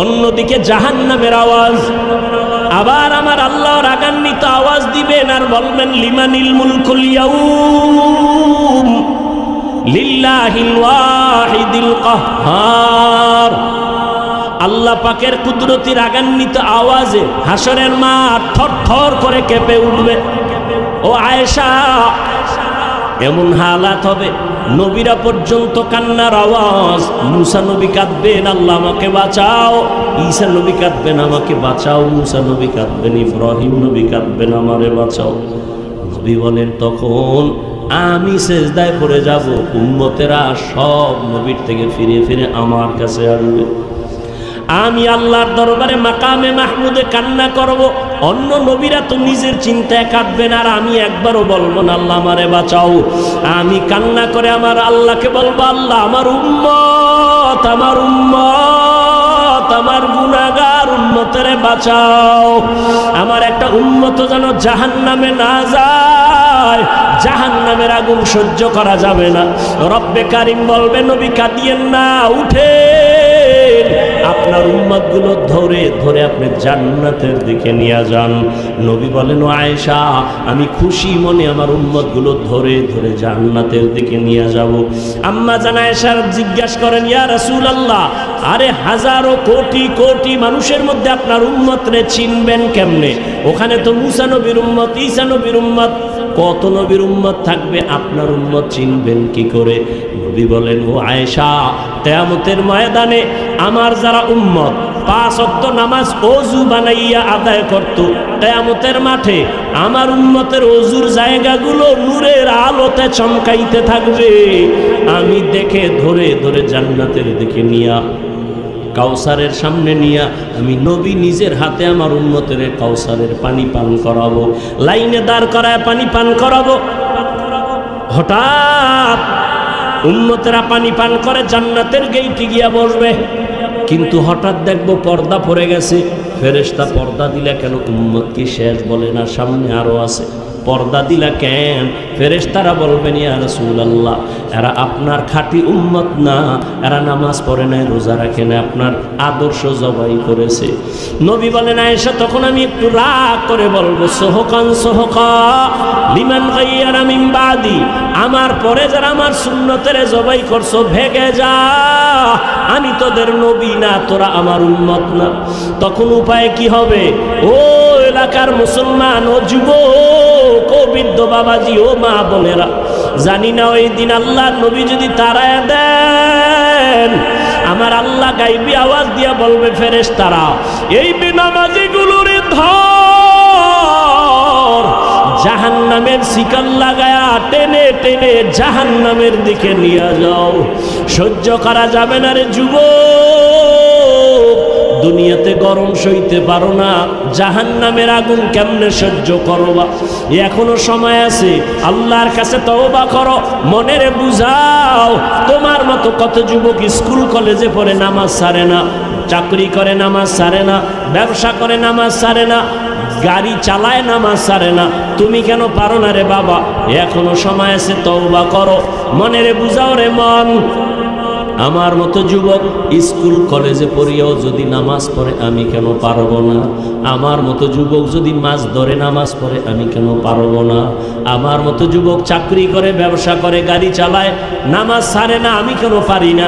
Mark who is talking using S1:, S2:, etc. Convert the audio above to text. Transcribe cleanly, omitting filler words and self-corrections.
S1: অন্যদিকে জাহান্নামের আওয়াজ। আবার আমার আল্লাহ রাগান্বিত আওয়াজ দিবেন আর বলবেন লিমানিল মুলকুল ইয়াউম লিল্লাহিল ওয়াহিদিল কাহ্হার। আল্লাহ পাকের কুদরতি রাগান্বিত আওয়াজে হাসরের মাঠ থরথর করে কেঁপে উঠবে। ও আয়েশা, এমন হালাত হবে নবীরা পর্যন্ত কান্নার আওয়াজ। মুসা নবী কাঁদবেন, আল্লাহ আমাকে বাঁচাও। ঈসা নবী কাঁদবেন, আমাকে বাঁচাও। মুসা নবী কাঁদবেন, ইব্রাহিম নবী কাঁদবেন, আমারে বাঁচাও। নবী বলেন তখন আমি সেজদায় পড়ে যাব, উম্মতেরা সব নবীর থেকে ফিরে ফিরে আমার কাছে আসবে। আমি আল্লাহর দরবারে মাকামে মাহমুদে কান্না করব। অন্য নবীরা তো নিজের চিন্তায় কাঁদবেন, আর আমি একবারও বলবো না আল্লাহ আমারে বাঁচাও। আমি কান্না করে আমার আল্লাহকে বলবো, আল্লাহ আমার উম্মত, আমার উম্মত, আমার গুনাহগার উম্মতেরে বাঁচাও। আমার একটা উম্মত যেন জাহান্নামে না যায়, জাহান্নামের আগুন সহ্য করা যাবে না। রব্বে কারিম বলবে, নবী কাঁদিয়েন না, উঠে আপনার উম্মতগুলো ধরে ধরে আপনি জান্নাতের দিকে নিয়ে যান। নবী বলেন, ও আয়েশা, আমি খুশি মনে আমার উম্মতগুলো ধরে ধরে জান্নাতের দিকে নিয়ে যাব। আম্মা জান আয়েশা জিজ্ঞাসা করেন, ইয়া রাসূলুল্লাহ, আরে হাজারো কোটি কোটি মানুষের মধ্যে আপনার উম্মতরে চিনবেন কেমনে? ওখানে তো মুসা নবীর উম্মত, ঈসা নবীর উম্মত, কত নবীর উম্মত থাকবে, আপনার উম্মত চিনবেন কি করে? নবী বলেন, ও আয়েশা, কিয়ামতের ময়দানে আমার যারা উম্মত 5 ওয়াক্ত নামাজ ওযু বানাইয়া আদায় করত, কিয়ামতের মাঠে আমার উম্মতের ওযুর জায়গাগুলো নূরের আলোতে চমকাইতে থাকবে। আমি দেখে ধরে ধরে জান্নাতের দিকে নিয়া, কাউসারের সামনে নিয়া আমি নবী নিজের হাতে আমার উম্মতের কাউসারের পানি পান করাবো, লাইনে দাঁড় করায় পানি পান করাবো। হঠাৎ উম্মতেরা পানি পান করে জান্নাতের গেইটে গিয়া বসবে, কিন্তু হঠাৎ দেখবো পর্দা পড়ে গেছে। ফেরেশতা পর্দা দিলা কেন? উম্মত কি শেষ? বলে না, সামনে আরো আছে। পর্দা দিলা কেন? ফেরেশতারা বলবেন, ইয়া রাসূলুল্লাহ, এরা আপনার খাঁটি উম্মত না, এরা নামাজ পড়ে নাই, রোজা রাখে না, আপনার আদর্শ জবাই করেছে। নবী বলেন, আয়েশা, তখন আমি একটু রাগ করে বলবো, সোহকান সোহকা লিমান গায়্যারা মিন বাদি, আমার পরে যারা আমার সুন্নতের জবাই করছো, ভেগে যা, আমি তোদের নবী না, তোরা আমার উম্মত না। তখন উপায় কি হবে? ও এলাকার মুসলমান, ও যুবক, ও বৃদ্ধ বাবাজি, ও মা বোনেরা, জানি না ওই দিন আল্লাহ নবী যদি তাড়ায় দেন, আমার আল্লাহ গাইবি আওয়াজ দিয়া বলবে, ফেরেশতারা এই বেনামাজিগুলোরে ধর, জাহান্নামের শিকল লাগায়া টেনে টেনে জাহান্নামের দিকে নিয়ে যাও। সহ্য করা যাবে না রে যুবক, দুনিয়াতে গরম সইতে পারো না, জাহান্নামের আগুন কেমনে সহ্য করবা? এখনো সময় আছে, আল্লাহর কাছে তওবা করো, মনেরে বুঝাও। তোমার মতো কত যুবক স্কুল কলেজে পড়ে নামাজ ছাড়ে না, চাকরি করে নামাজ ছাড়ে না, ব্যবসা করে নামাজ ছাড়ে না, গাড়ি চালায় নামাজ ছাড়ে না। তুমি কেন পারো না রে বাবা? এখনো সময় আছে, তওবা করো, মনেরে বুঝাও রে মন। আমার মতো যুবক স্কুল কলেজে পড়িয়াও যদি নামাজ পড়ে, আমি কেন পারবো না? আমার মতো যুবক যদি মাছ ধরে নামাজ পড়ে, আমি কেন পারবো না? আমার মতো যুবক চাকরি করে, ব্যবসা করে, গাড়ি চালায়, নামাজ ছাড়ে না, আমি কেন পারি না?